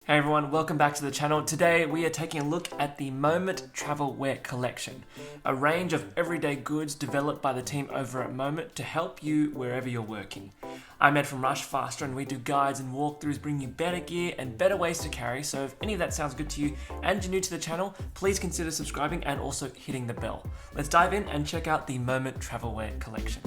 Hey everyone, welcome back to the channel. Today we are taking a look at the Moment Travelwear collection, a range of everyday goods developed by the team over at Moment to help you wherever you're working. I'm Ed from Rushfaster and we do guides and walkthroughs bringing you better gear and better ways to carry, so if any of that sounds good to you and you're new to the channel, please consider subscribing and also hitting the bell. Let's dive in and check out the Moment Travelwear collection.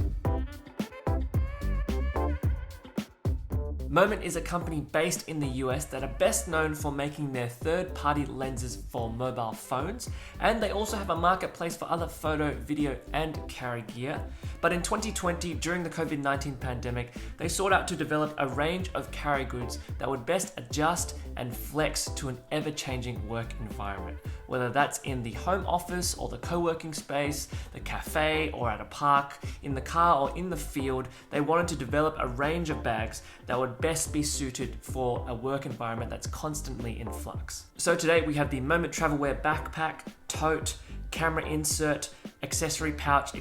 Moment is a company based in the US that are best known for making their third-party lenses for mobile phones, and they also have a marketplace for other photo, video, and carry gear. But in 2020, during the COVID-19 pandemic, they sought out to develop a range of carry goods that would best adjust and flex to an ever-changing work environment. Whether that's in the home office or the co-working space, the cafe or at a park, in the car or in the field, they wanted to develop a range of bags that would best be suited for a work environment that's constantly in flux. So today we have the Moment Travelwear backpack, tote, camera insert, accessory pouch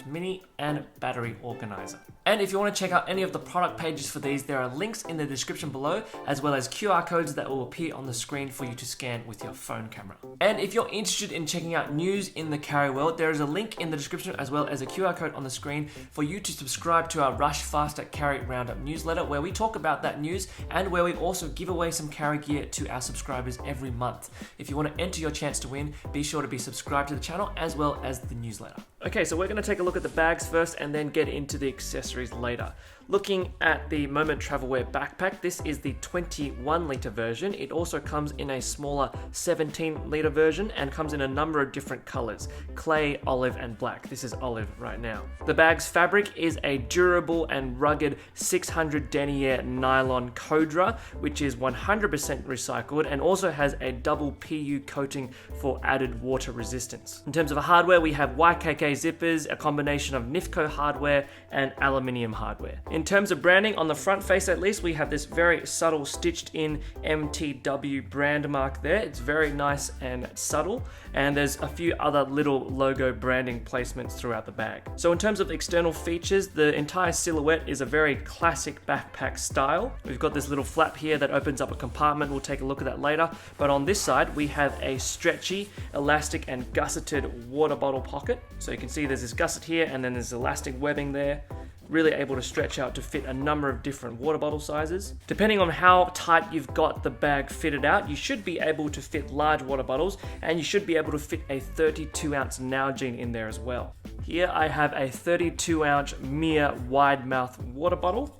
mini, and battery organizer. And if you want to check out any of the product pages for these, there are links in the description below, as well as QR codes that will appear on the screen for you to scan with your phone camera. And if you're interested in checking out news in the carry world, there is a link in the description as well as a QR code on the screen for you to subscribe to our Rushfaster Carry Roundup newsletter, where we talk about that news and where we also give away some carry gear to our subscribers every month. If you want to enter your chance to win, be sure to be subscribed to the channel as well as the newsletter. Okay, so we're going to take a look at the bags first and then get into the accessories later. Looking at the Moment Travelwear backpack, this is the 21 litre version. It also comes in a smaller 17 litre version and comes in a number of different colours: clay, olive and black. This is olive right now. The bag's fabric is a durable and rugged 600 denier nylon Codra, which is 100% recycled and also has a double PU coating for added water resistance. In terms of hardware, we have YKK zippers, a combination of Nifco hardware and aluminium hardware. In terms of branding, on the front face at least, we have this very subtle stitched in MTW brand mark there. It's very nice and subtle, and there's a few other little logo branding placements throughout the bag. So in terms of external features, the entire silhouette is a very classic backpack style. We've got this little flap here that opens up a compartment. We'll take a look at that later. But on this side, we have a stretchy, elastic and gusseted water bottle pocket. So you can see there's this gusset here and then there's elastic webbing there. Really able to stretch out to fit a number of different water bottle sizes. Depending on how tight you've got the bag fitted out, you should be able to fit large water bottles, and you should be able to fit a 32-ounce Nalgene in there as well. Here I have a 32-ounce MiiR wide mouth water bottle,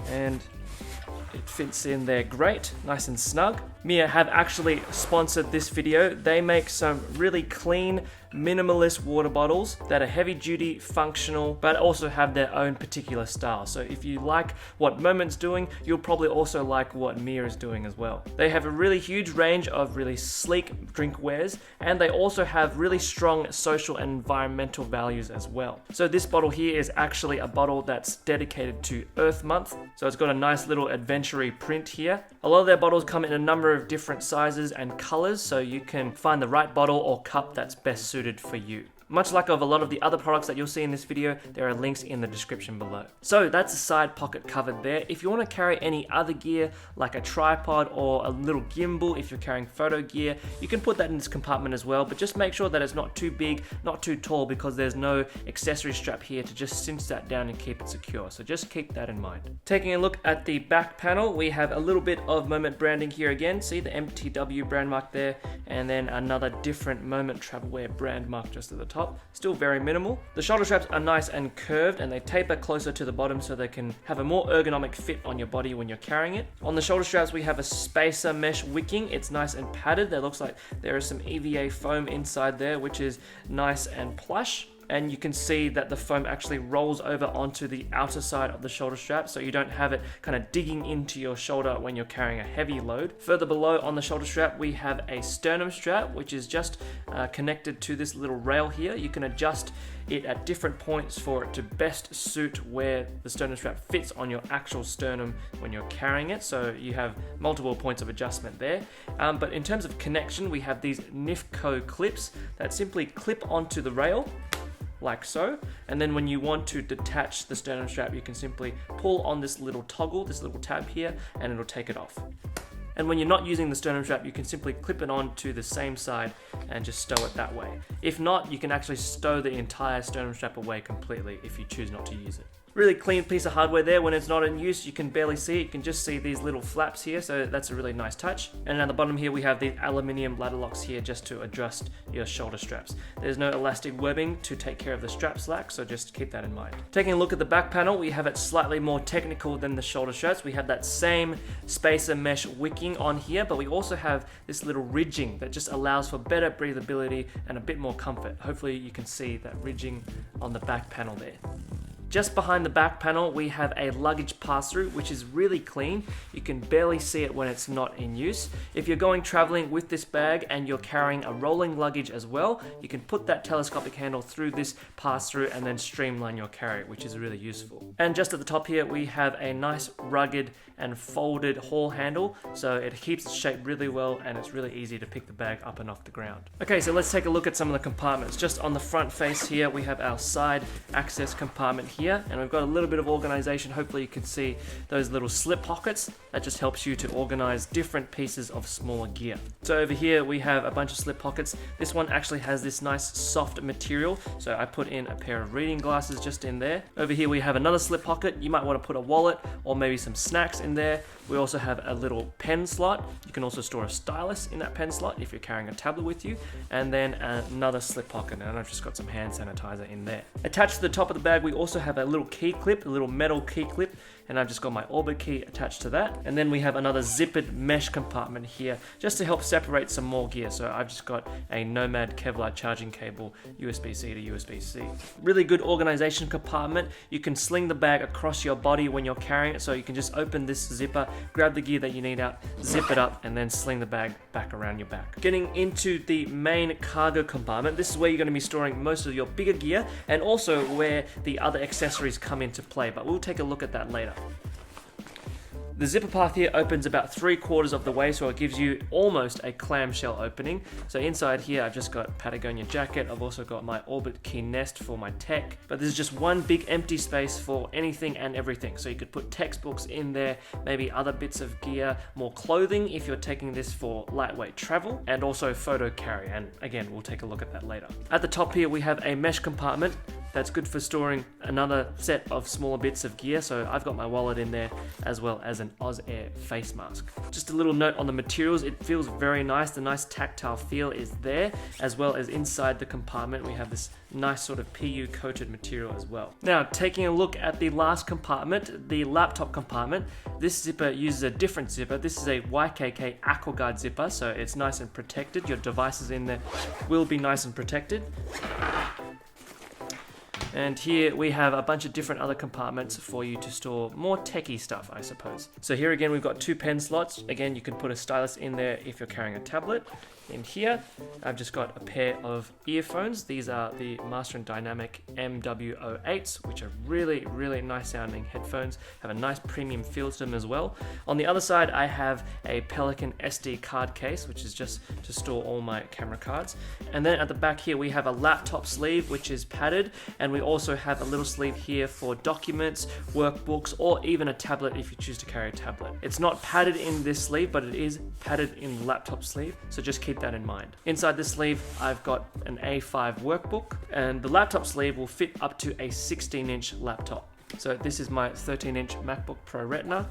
and it fits in there great, nice and snug. MiiR have actually sponsored this video. They make some really clean, minimalist water bottles that are heavy duty, functional, but also have their own particular style. So if you like what Moment's doing, you'll probably also like what MiiR is doing as well. They have a really huge range of really sleek drinkwares, and they also have really strong social and environmental values as well. So this bottle here is actually a bottle that's dedicated to Earth Month. So it's got a nice little adventure-y print here. A lot of their bottles come in a number of different sizes and colors, so you can find the right bottle or cup that's best suited for you. Much like of a lot of the other products that you'll see in this video, there are links in the description below. So that's a side pocket covered there. If you want to carry any other gear, like a tripod or a little gimbal, if you're carrying photo gear, you can put that in this compartment as well, but just make sure that it's not too big, not too tall, because there's no accessory strap here to just cinch that down and keep it secure. So just keep that in mind. Taking a look at the back panel, we have a little bit of Moment branding here again. See the MTW brand mark there, and then another different Moment Travelwear brand mark just at the top. Still very minimal. The shoulder straps are nice and curved, and they taper closer to the bottom so they can have a more ergonomic fit on your body when you're carrying it. On the shoulder straps, we have a spacer mesh wicking. It's nice and padded. There looks like there is some EVA foam inside there, which is nice and plush. And you can see that the foam actually rolls over onto the outer side of the shoulder strap, so you don't have it kind of digging into your shoulder when you're carrying a heavy load. Further below on the shoulder strap, we have a sternum strap, which is just connected to this little rail here. You can adjust it at different points for it to best suit where the sternum strap fits on your actual sternum when you're carrying it, so you have multiple points of adjustment there. But in terms of connection, we have these Nifco clips that simply clip onto the rail like so, and then when you want to detach the sternum strap, you can simply pull on this little toggle, this little tab here, and it'll take it off. And when you're not using the sternum strap, you can simply clip it on to the same side and just stow it that way. If not, you can actually stow the entire sternum strap away completely if you choose not to use it. Really clean piece of hardware there. When it's not in use, you can barely see it. You can just see these little flaps here, so that's a really nice touch. And at the bottom here, we have the aluminium ladder locks here just to adjust your shoulder straps. There's no elastic webbing to take care of the strap slack, so just keep that in mind. Taking a look at the back panel, we have it slightly more technical than the shoulder straps. We have that same spacer mesh wicking on here, but we also have this little ridging that just allows for better breathability and a bit more comfort. Hopefully you can see that ridging on the back panel there. Just behind the back panel, we have a luggage pass-through, which is really clean. You can barely see it when it's not in use. If you're going traveling with this bag and you're carrying a rolling luggage as well, you can put that telescopic handle through this pass-through and then streamline your carry, which is really useful. And just at the top here, we have a nice rugged and folded haul handle, so it keeps its shape really well and it's really easy to pick the bag up and off the ground. Okay, so let's take a look at some of the compartments. Just on the front face here, we have our side access compartment here, and we've got a little bit of organization. Hopefully you can see those little slip pockets. That just helps you to organize different pieces of smaller gear. So over here we have a bunch of slip pockets. This one actually has this nice soft material, so I put in a pair of reading glasses just in there. Over here we have another slip pocket. You might want to put a wallet or maybe some snacks in there. We also have a little pen slot. You can also store a stylus in that pen slot if you're carrying a tablet with you, and then another slip pocket, and I've just got some hand sanitizer in there. Attached to the top of the bag we also have a little key clip, a little metal key clip, and I've just got my Orbit key attached to that. And then we have another zippered mesh compartment here just to help separate some more gear. So I've just got a Nomad Kevlar charging cable, USB-C to USB-C. Really good organization compartment. You can sling the bag across your body when you're carrying it, so you can just open this zipper, grab the gear that you need out, zip it up, and then sling the bag back around your back. Getting into the main cargo compartment, this is where you're going to be storing most of your bigger gear and also where the other accessories come into play, but we'll take a look at that later. The zipper path here opens about 3/4 of the way, so it gives you almost a clamshell opening. So inside here, I've just got Patagonia jacket. I've also got my Orbit key nest for my tech, but there's just one big empty space for anything and everything. So you could put textbooks in there, maybe other bits of gear, more clothing if you're taking this for lightweight travel, and also photo carry. And again, we'll take a look at that later. At the top here, we have a mesh compartment. That's good for storing another set of smaller bits of gear. So I've got my wallet in there as well as an Air face mask. Just a little note on the materials, it feels very nice. The nice tactile feel is there, as well as inside the compartment we have this nice sort of PU coated material as well. Now taking a look at the last compartment, the laptop compartment, this zipper uses a different zipper. This is a YKK AquaGuard zipper, so it's nice and protected. Your devices in there will be nice and protected. And here we have a bunch of different other compartments for you to store more techie stuff, I suppose. So here again, we've got 2 pen slots. Again, you can put a stylus in there if you're carrying a tablet. In here, I've just got a pair of earphones. These are the Master & Dynamic MW08s, which are really, really nice sounding headphones. Have a nice premium feel to them as well. On the other side, I have a Pelican SD card case, which is just to store all my camera cards. And then at the back here, we have a laptop sleeve, which is padded. And we also have a little sleeve here for documents, workbooks, or even a tablet if you choose to carry a tablet. It's not padded in this sleeve, but it is padded in the laptop sleeve. So just keep that in mind. Inside this sleeve, I've got an A5 workbook, and the laptop sleeve will fit up to a 16-inch laptop. So this is my 13-inch MacBook Pro Retina.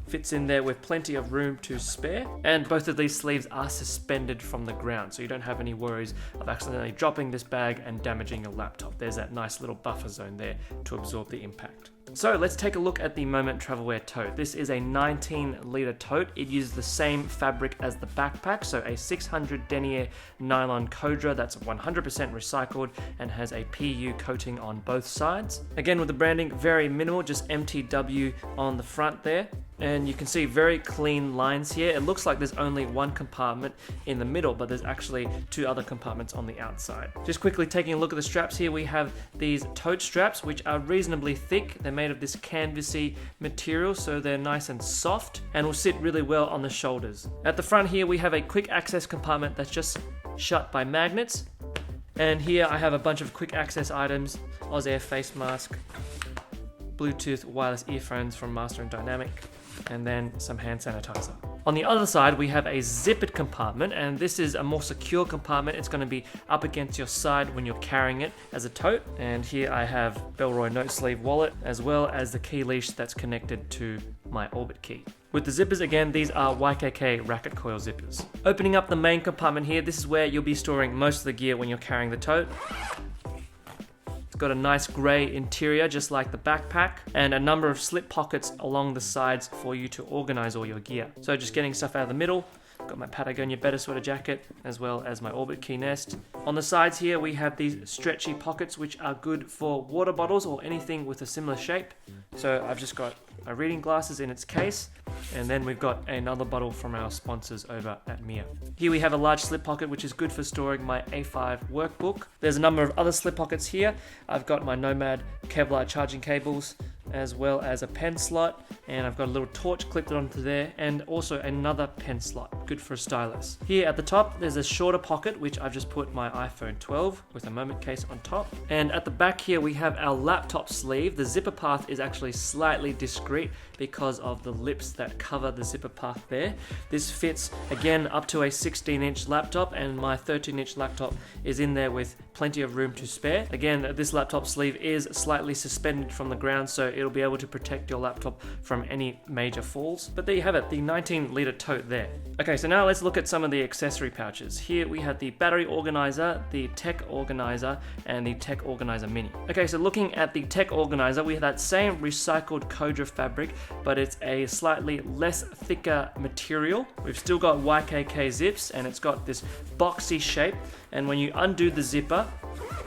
Fits in there with plenty of room to spare, and both of these sleeves are suspended from the ground, so you don't have any worries of accidentally dropping this bag and damaging your laptop. There's that nice little buffer zone there to absorb the impact. So let's take a look at the Moment Travelwear tote. This is a 19-litre tote. It uses the same fabric as the backpack, so a 600 denier nylon Codra that's 100% recycled and has a PU coating on both sides. Again, with the branding, very minimal, just MTW on the front there. And you can see very clean lines here. It looks like there's only one compartment in the middle, but there's actually 2 other compartments on the outside. Just quickly taking a look at the straps here, we have these tote straps, which are reasonably thick. They're made of this canvasy material, so they're nice and soft and will sit really well on the shoulders. At the front here, we have a quick access compartment that's just shut by magnets. And here I have a bunch of quick access items, Air face mask, Bluetooth wireless earphones from Master & Dynamic, and then some hand sanitizer. On the other side, we have a zippered compartment, and this is a more secure compartment. It's going to be up against your side when you're carrying it as a tote. And here I have Bellroy note sleeve wallet, as well as the key leash that's connected to my Orbit key. With the zippers, again, these are YKK racket coil zippers. Opening up the main compartment here, this is where you'll be storing most of the gear when you're carrying the tote. It's got a nice grey interior, just like the backpack, and a number of slip pockets along the sides for you to organize all your gear. So just getting stuff out of the middle. Got my Patagonia Better Sweater jacket, as well as my Orbit key nest. On the sides here, we have these stretchy pockets, which are good for water bottles or anything with a similar shape. So I've just got my reading glasses in its case, and then we've got another bottle from our sponsors over at MiiR. Here we have a large slip pocket, which is good for storing my A5 workbook. There's a number of other slip pockets here. I've got my Nomad Kevlar charging cables, as well as a pen slot, and I've got a little torch clipped onto there, and also another pen slot, good for a stylus. Here at the top, there's a shorter pocket, which I've just put my iPhone 12 with a Moment case on top. And at the back here, we have our laptop sleeve. The zipper path is actually slightly discreet because of the lips that cover the zipper path there. This fits, again, up to a 16-inch laptop, and my 13-inch laptop is in there with plenty of room to spare. Again, this laptop sleeve is slightly suspended from the ground, so it'll be able to protect your laptop from any major falls. But there you have it, the 19-litre tote there. Okay, so now let's look at some of the accessory pouches. Here we have the battery organizer, the tech organizer, and the tech organizer mini. Okay, so looking at the tech organizer, we have that same recycled Codra fabric, but it's a slightly less thicker material. We've still got YKK zips, and it's got this boxy shape, and when you undo the zipper,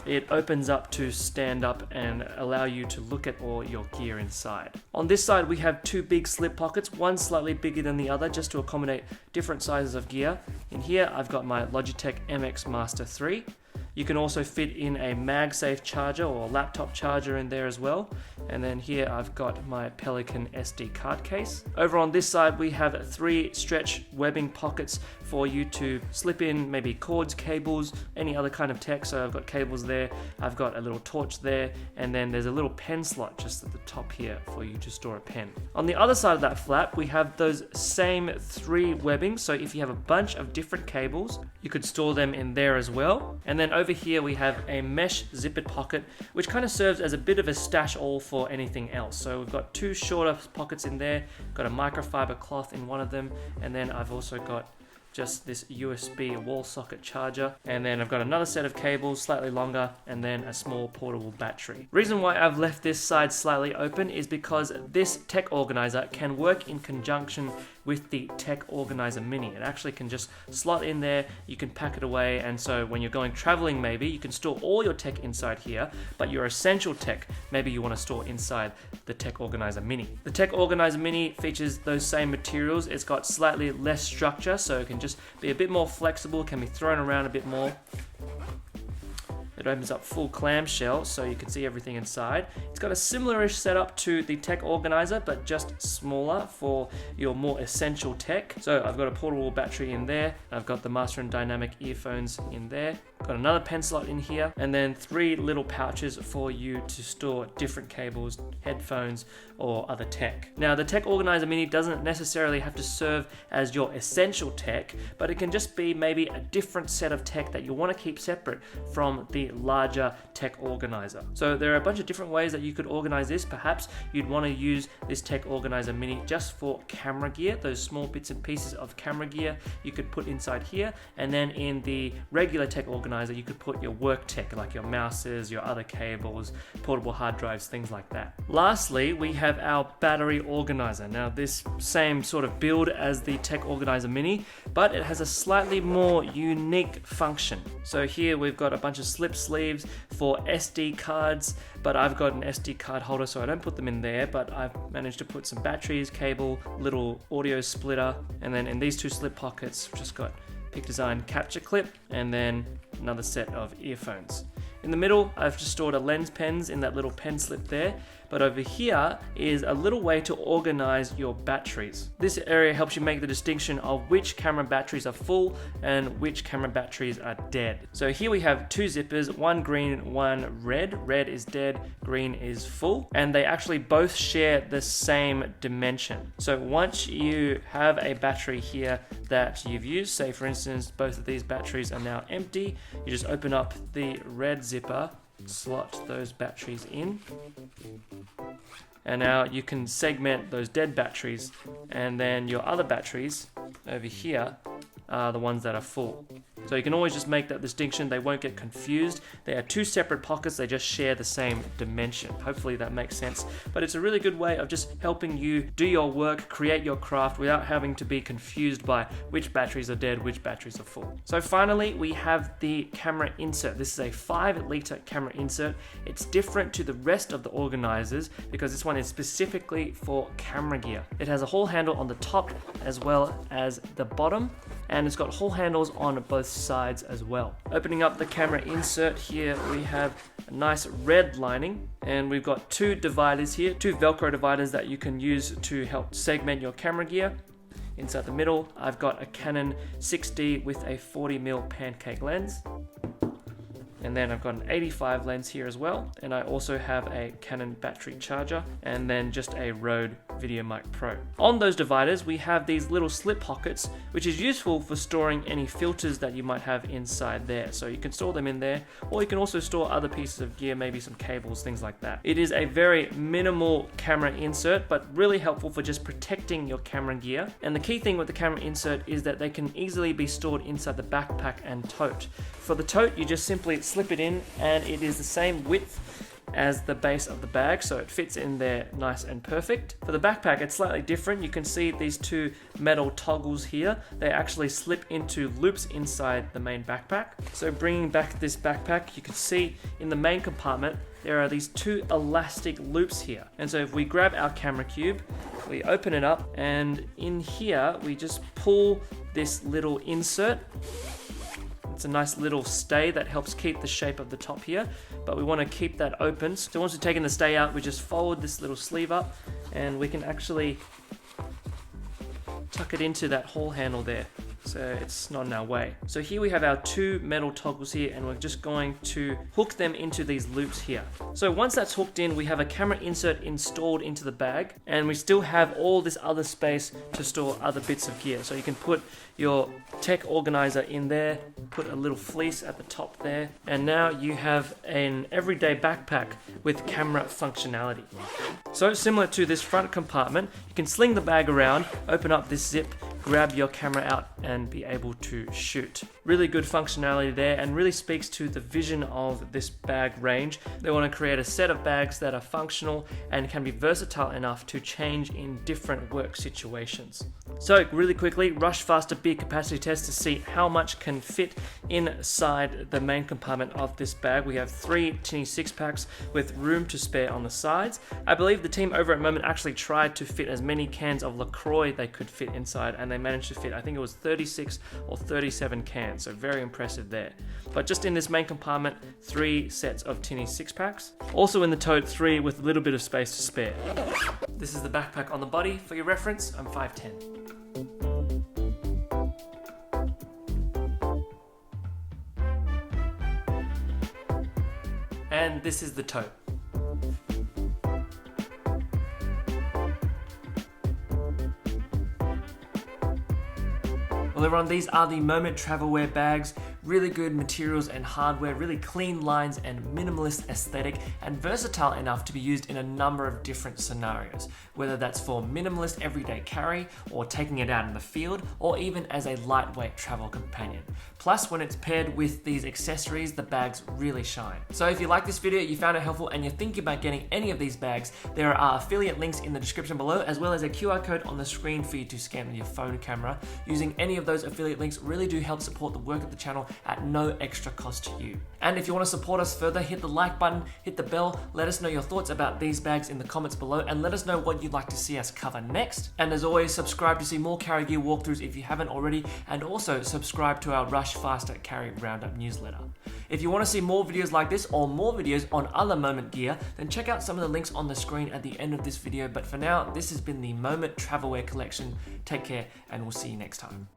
it opens up to stand up and allow you to look at all your gear inside. On this side, we have two big slip pockets, one slightly bigger than the other, just to accommodate different sizes of gear. In here, I've got my Logitech MX Master 3. You can also fit in a MagSafe charger or laptop charger in there as well. And then here I've got my Pelican SD card case. Over on this side, we have 3 stretch webbing pockets for you to slip in maybe cords, cables, any other kind of tech. So I've got cables there, I've got a little torch there, and then there's a little pen slot just at the top here for you to store a pen. On the other side of that flap, we have those same 3 webbings. So if you have a bunch of different cables, you could store them in there as well. And then over here we have a mesh zippered pocket, which kind of serves as a bit of a stash all for anything else. So we've got 2 shorter pockets in there, got a microfiber cloth in one of them, and then I've also got just this USB wall socket charger, and then I've got another set of cables, slightly longer, and then a small portable battery. Reason why I've left this side slightly open is because this tech organizer can work in conjunction with the tech organizer mini. It actually can just slot in there, you can pack it away, and so when you're going traveling maybe, you can store all your tech inside here, but your essential tech, maybe you want to store inside the tech organizer mini. The tech organizer mini features those same materials. It's got slightly less structure, so it can just be a bit more flexible, can be thrown around a bit more. It opens up full clamshell, so you can see everything inside. It's got a similar-ish setup to the tech organizer, but just smaller for your more essential tech. So I've got a portable battery in there. I've got the Master and Dynamic earphones in there. Got another pen slot in here, and then 3 little pouches for you to store different cables, headphones, or other tech. Now, the Tech Organizer Mini doesn't necessarily have to serve as your essential tech, but it can just be maybe a different set of tech that you want to keep separate from the larger tech organizer. So there are a bunch of different ways that you could organize this. Perhaps you'd want to use this Tech Organizer Mini just for camera gear, those small bits and pieces of camera gear you could put inside here, and then in the regular Tech Organizer you could put your work tech like your mouses, your other cables, portable hard drives, things like that. Lastly, we have our battery organizer. Now, this same sort of build as the Tech Organizer Mini, but it has a slightly more unique function. So here we've got a bunch of slip sleeves for SD cards, but I've got an SD card holder, so I don't put them in there, but I've managed to put some batteries, cable, little audio splitter, and then in these 2 slip pockets, just got Peak Design capture clip, and then another set of earphones. In the middle, I've just stored a lens pens in that little pen slip there. But over here is a little way to organize your batteries. This area helps you make the distinction of which camera batteries are full and which camera batteries are dead. So here we have two zippers, one green, one red. Red is dead, green is full, and they actually both share the same dimension. So once you have a battery here that you've used, say for instance, both of these batteries are now empty, you just open up the red zipper, slot those batteries in, and now you can segment those dead batteries, and then your other batteries over here are the ones that are full. So you can always just make that distinction. They won't get confused. They are two separate pockets. They just share the same dimension. Hopefully that makes sense. But it's a really good way of just helping you do your work, create your craft without having to be confused by which batteries are dead, which batteries are full. So finally, we have the camera insert. This is a 5-liter camera insert. It's different to the rest of the organizers because this one is specifically for camera gear. It has a hole handle on the top as well as the bottom, and it's got hole handles on both sides as well. Opening up the camera insert here, we have a nice red lining, and we've got two dividers here, two Velcro dividers that you can use to help segment your camera gear. Inside the middle, I've got a Canon 6D with a 40mm pancake lens. And then I've got an 85 lens here as well. And I also have a Canon battery charger, and then just a Rode VideoMic Pro. On those dividers, we have these little slip pockets, which is useful for storing any filters that you might have inside there. So you can store them in there, or you can also store other pieces of gear, maybe some cables, things like that. It is a very minimal camera insert, but really helpful for just protecting your camera gear. And the key thing with the camera insert is that they can easily be stored inside the backpack and tote. For the tote, you just simply slip it in, and it is the same width as the base of the bag, so it fits in there nice and perfect. For the backpack, it's slightly different. You can see these two metal toggles here. They actually slip into loops inside the main backpack. So bringing back this backpack, you can see in the main compartment, there are these two elastic loops here. And so if we grab our camera cube, we open it up, and in here, we just pull this little insert. It's a nice little stay that helps keep the shape of the top here, but we want to keep that open. So once we've taken the stay out, we just fold this little sleeve up, and we can actually tuck it into that hole handle there, so it's not in our way. So here we have our two metal toggles here, and we're just going to hook them into these loops here. So once that's hooked in, we have a camera insert installed into the bag, and we still have all this other space to store other bits of gear. So you can put your tech organizer in there, put a little fleece at the top there, and now you have an everyday backpack with camera functionality. So similar to this front compartment, you can sling the bag around, open up this zip, grab your camera out, and be able to shoot. Really good functionality there, and really speaks to the vision of this bag range. They want to create a set of bags that are functional and can be versatile enough to change in different work situations. So really quickly, Rushfaster beer capacity test to see how much can fit inside the main compartment of this bag. We have 3 tinny 6-packs with room to spare on the sides. I believe the team over at Moment actually tried to fit as many cans of LaCroix they could fit inside, and they managed to fit, I think it was 36 or 37 cans, so very impressive there. But just in this main compartment, 3 sets of tinny 6-packs. Also in the tote, 3 with a little bit of space to spare. This is the backpack on the body. For your reference, I'm 5'10". And this is the tote. Well everyone, these are the Moment Travelwear bags. Really good materials and hardware, really clean lines and minimalist aesthetic, and versatile enough to be used in a number of different scenarios, whether that's for minimalist everyday carry, or taking it out in the field, or even as a lightweight travel companion. Plus, when it's paired with these accessories, the bags really shine. So if you like this video, you found it helpful, and you're thinking about getting any of these bags, there are affiliate links in the description below, as well as a QR code on the screen for you to scan with your phone camera. Using any of those affiliate links really do help support the work of the channel at no extra cost to you. And if you want to support us further, hit the like button, hit the bell, let us know your thoughts about these bags in the comments below, and let us know what you'd like to see us cover next. And as always, subscribe to see more carry gear walkthroughs if you haven't already, and also subscribe to our Rushfaster Carry Roundup newsletter. If you want to see more videos like this or more videos on other Moment gear, then check out some of the links on the screen at the end of this video. But for now, this has been the Moment Travelwear collection. Take care, and we'll see you next time.